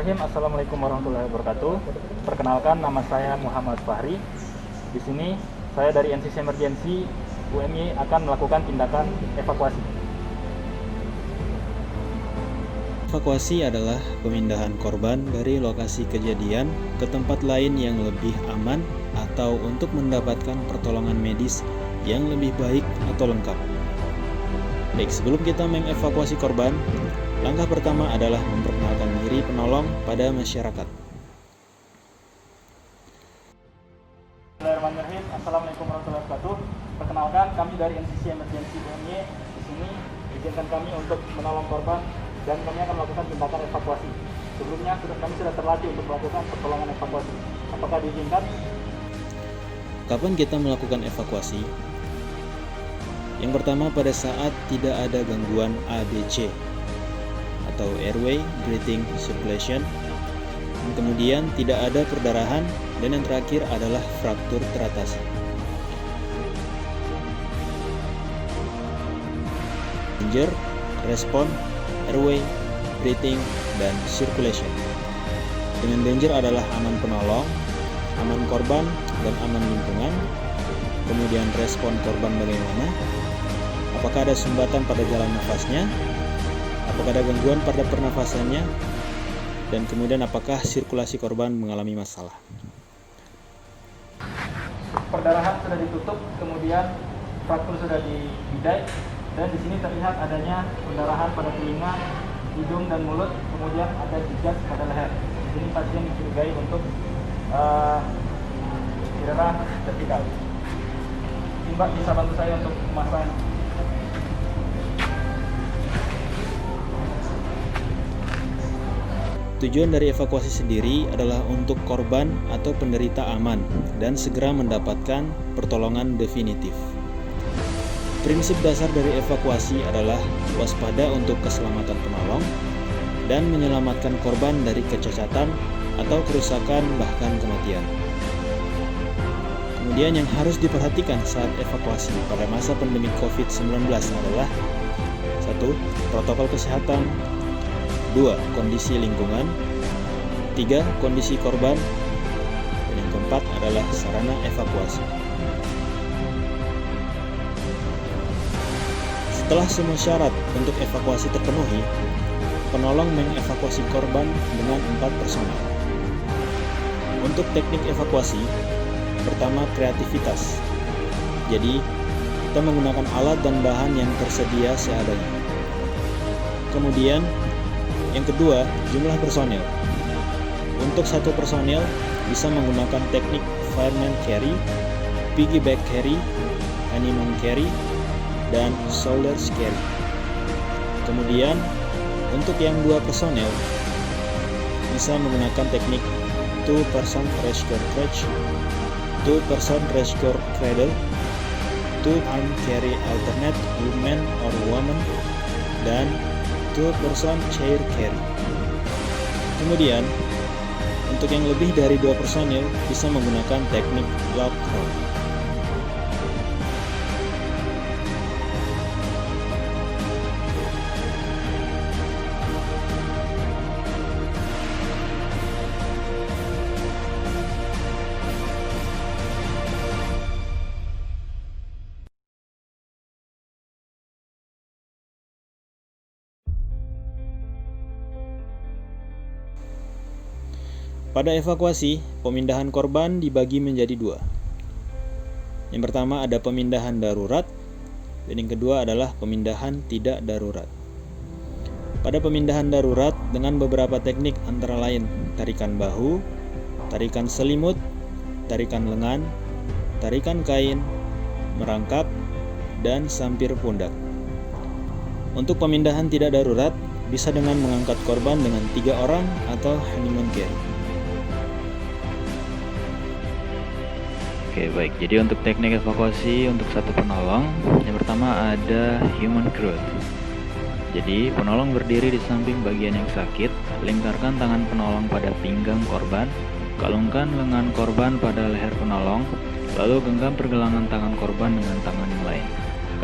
Bismillahirrahmanirrahim. Assalamualaikum warahmatullahi wabarakatuh. Perkenalkan, nama saya Muhammad Fahri. Di sini saya dari NCC Emergency UMY akan melakukan tindakan evakuasi. Evakuasi adalah pemindahan korban dari lokasi kejadian ke tempat lain yang lebih aman atau untuk mendapatkan pertolongan medis yang lebih baik atau lengkap. Baik, sebelum kita mengevakuasi korban, langkah pertama adalah memperkenalkan diri penolong pada masyarakat. Bismillahirrahmanirrahim. Assalamualaikum warahmatullahi wabarakatuh. Perkenalkan, kami dari NCC Emergency UMY. Di sini izinkan kami untuk menolong korban dan kami akan melakukan tindakan evakuasi. Sebelumnya kami sudah terlatih untuk melakukan pertolongan evakuasi. Apakah diizinkan? Kapan kita melakukan evakuasi? Yang pertama, pada saat tidak ada gangguan ABC atau airway, breathing, circulation. Kemudian tidak ada perdarahan, dan yang terakhir adalah fraktur teratasi. Danger, respon, airway, breathing, dan circulation. Dengan danger adalah aman penolong, aman korban, dan aman lingkungan. Kemudian respon korban bagaimana? Apakah ada sumbatan pada jalan nafasnya? Apakah ada gangguan pada pernafasannya? Dan kemudian apakah sirkulasi korban mengalami masalah? Perdarahan sudah ditutup, kemudian fraktur sudah dibidai, dan di sini terlihat adanya pendarahan pada telinga, hidung, dan mulut, kemudian ada jigas pada leher. Di sini pasien dicurigai untuk cedera vertikal. Mbak bisa bantu saya untuk memasang. Tujuan dari evakuasi sendiri adalah untuk korban atau penderita aman dan segera mendapatkan pertolongan definitif. Prinsip dasar dari evakuasi adalah waspada untuk keselamatan penolong dan menyelamatkan korban dari kecacatan atau kerusakan bahkan kematian. Kemudian yang harus diperhatikan saat evakuasi pada masa pandemi COVID-19 adalah 1. Protokol kesehatan, 2. Kondisi lingkungan, 3. Kondisi korban, dan yang keempat adalah sarana evakuasi. Setelah semua syarat untuk evakuasi terpenuhi, penolong mengevakuasi korban dengan 4 personel. Untuk teknik evakuasi, pertama kreativitas. Jadi, kita menggunakan alat dan bahan yang tersedia seadanya. Kemudian, yang kedua, jumlah personil. Untuk satu personil bisa menggunakan teknik fireman carry, piggyback carry, honeymoon carry, dan shoulders carry. Kemudian, untuk yang dua personil bisa menggunakan teknik two-person rescue crutch, two-person rescue cradle, two-arm carry alternate woman or woman, dan two-person chair carry. Kemudian, untuk yang lebih dari 2 personil bisa menggunakan teknik lock roll. Pada evakuasi, pemindahan korban dibagi menjadi 2. Yang pertama ada pemindahan darurat, dan yang kedua adalah pemindahan tidak darurat. Pada pemindahan darurat dengan beberapa teknik antara lain tarikan bahu, tarikan selimut, tarikan lengan, tarikan kain, merangkap, dan sampir pundak. Untuk pemindahan tidak darurat bisa dengan mengangkat korban dengan 3 orang atau honeymoon carry. Oke, baik. Jadi untuk teknik evakuasi untuk satu penolong, yang pertama ada human crouch. Jadi penolong berdiri di samping bagian yang sakit, lingkarkan tangan penolong pada pinggang korban, kalungkan lengan korban pada leher penolong, lalu genggam pergelangan tangan korban dengan tangan yang lain.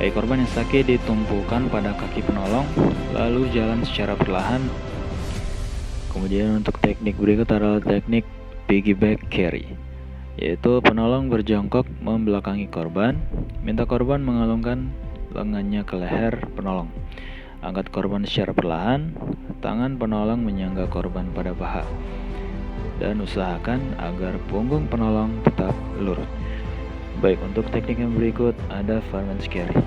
Kaki korban yang sakit ditumpukan pada kaki penolong, lalu jalan secara perlahan. Kemudian untuk teknik berikut adalah teknik piggyback carry, yaitu penolong berjongkok membelakangi korban, minta korban mengalungkan lengannya ke leher penolong. Angkat korban secara perlahan, tangan penolong menyangga korban pada paha, dan usahakan agar punggung penolong tetap lurus. Baik, untuk teknik yang berikut ada fireman's carry.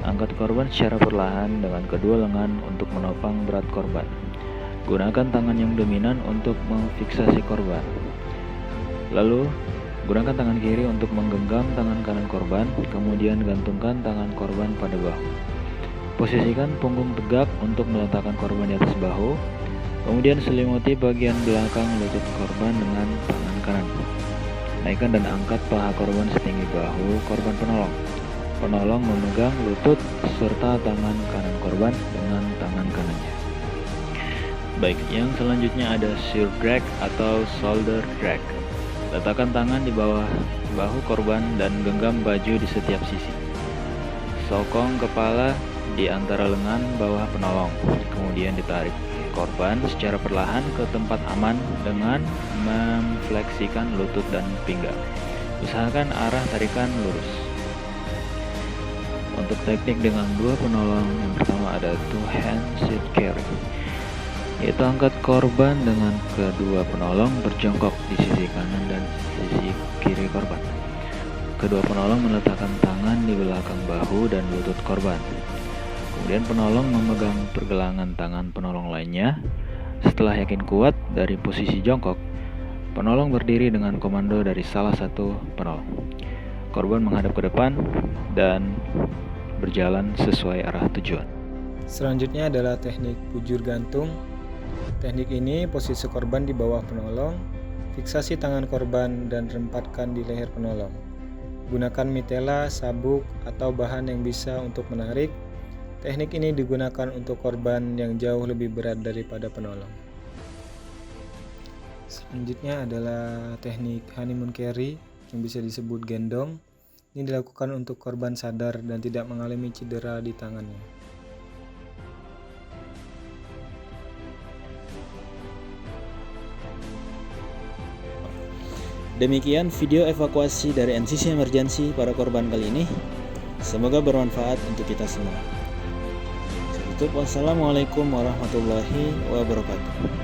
Angkat korban secara perlahan dengan kedua lengan untuk menopang berat korban. Gunakan tangan yang dominan untuk memfiksasi korban. Lalu, gunakan tangan kiri untuk menggenggam tangan kanan korban, kemudian gantungkan tangan korban pada bahu. Posisikan punggung tegak untuk meletakkan korban di atas bahu, kemudian selimuti bagian belakang lutut korban dengan tangan kanan. Naikkan dan angkat paha korban setinggi bahu korban penolong. Penolong memegang lutut serta tangan kanan korban dengan tangan kanannya. Baik, yang selanjutnya ada shoulder drag atau shoulder drag. Letakkan tangan di bawah bahu korban dan genggam baju di setiap sisi. Sokong kepala di antara lengan bawah penolong, kemudian ditarik korban secara perlahan ke tempat aman dengan memfleksikan lutut dan pinggang. Usahakan arah tarikan lurus. Untuk teknik dengan dua penolong, yang pertama ada two hand sit carry, yaitu angkat korban dengan kedua penolong berjongkok di sisi kanan dan sisi kiri korban. Kedua penolong meletakkan tangan di belakang bahu dan lutut korban. Kemudian penolong memegang pergelangan tangan penolong lainnya. Setelah yakin kuat dari posisi jongkok, penolong berdiri dengan komando dari salah satu penolong. Korban menghadap ke depan dan berjalan sesuai arah tujuan. Selanjutnya adalah teknik bujur gantung. Teknik ini posisi korban di bawah penolong, fiksasi tangan korban dan rempatkan di leher penolong. Gunakan mitela, sabuk, atau bahan yang bisa untuk menarik. Teknik ini digunakan untuk korban yang jauh lebih berat daripada penolong. Selanjutnya adalah teknik honeymoon carry yang bisa disebut gendong. Ini dilakukan untuk korban sadar dan tidak mengalami cedera di tangannya. Demikian video evakuasi dari NCC Emergency para korban kali ini. Semoga bermanfaat untuk kita semua. Wassalamualaikum warahmatullahi wabarakatuh.